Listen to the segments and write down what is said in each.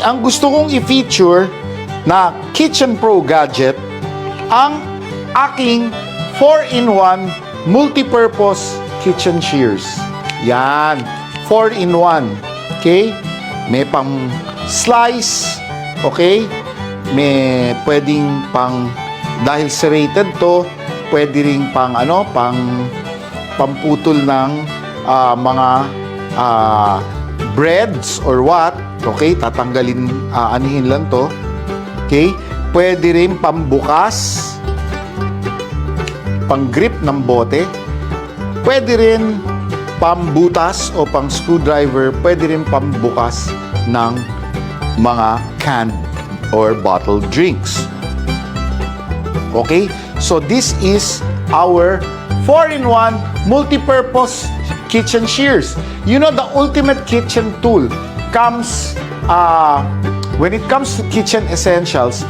ang gusto kong i-feature na Kitchen Pro gadget, ang aking 4-in-1 multi-purpose kitchen shears. Yan, 4-in-1. Okay? May pang slice, okay? May pwedeng pang, dahil serrated to, pwede ring pang pamputol ng mga breads or what. Okay? Tatanggalin, anihin lang to. Okay? Pwede rin pambukas, pang-grip ng bote. Pwede rin pambutas o pang screwdriver. Pwede rin pambukas ng mga canned or bottled drinks. Okay? So this is our 4-in-1 multi-purpose kitchen shears. You know, the ultimate kitchen tool comes when it comes to kitchen essentials,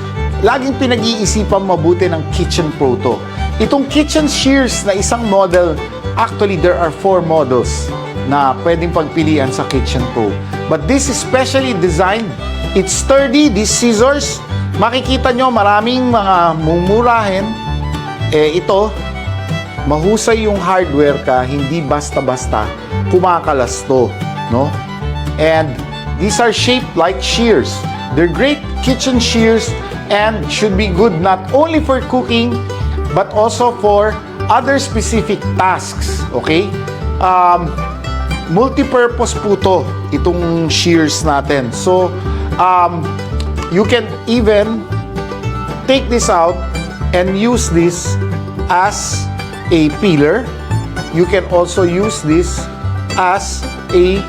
laging pinag-iisipan mabuti ng Kitchen Pro to. Itong kitchen shears na isang model, actually there are 4 models na pwedeng pagpilian sa Kitchen Pro. But this is specially designed. It's sturdy, these scissors. Makikita nyo maraming mga mumurahin. Ito, mahusay yung hardware ka, hindi basta-basta kumakalas to, no? And these are shaped like shears. They're great kitchen shears and should be good not only for cooking but also for other specific tasks, okay? Multi-purpose po to, itong shears natin. So, you can even take this out and use this as a peeler. You can also use this as a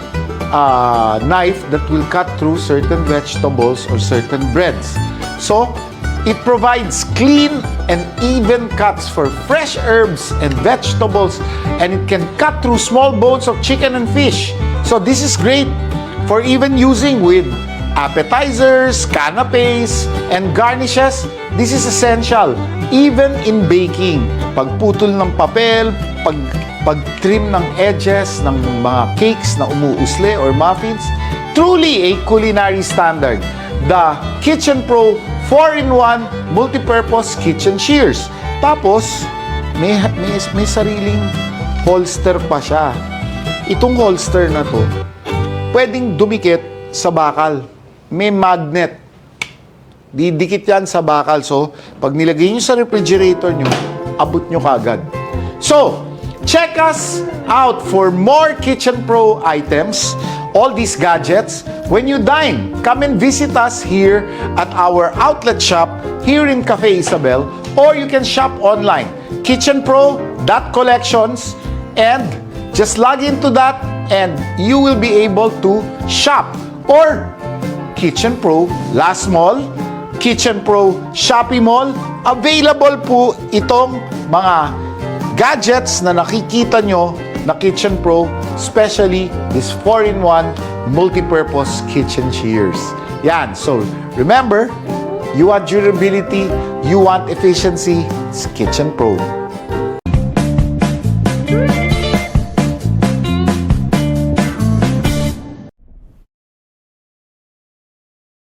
knife that will cut through certain vegetables or certain breads. So, it provides clean and even cuts for fresh herbs and vegetables, and it can cut through small bones of chicken and fish. So, this is great for even using with appetizers, canapes, and garnishes. This is essential even in baking. Pagputol ng papel, pag-trim ng edges ng mga cakes na umuusli or muffins. Truly a culinary standard. The Kitchen Pro 4-in-1 multi-purpose kitchen shears. Tapos, may sariling holster pa siya. Itong holster na to, pwedeng dumikit sa bakal. May magnet. Didikit yan sa bakal. So, pag nilagay nyo sa refrigerator nyo, abot nyo kagad. So, check us out for more Kitchen Pro items, all these gadgets. When you dine, come and visit us here at our outlet shop here in Cafe Isabel, or you can shop online, kitchenpro.collections, and just log into that and you will be able to shop. Or Kitchen Pro Last Mall, Kitchen Pro Shopee Mall, available po itong mga gadgets na nakikita nyo na Kitchen Pro, especially this 4-in-1 multi-purpose kitchen shears. Yan. So, remember, you want durability, you want efficiency, it's Kitchen Pro.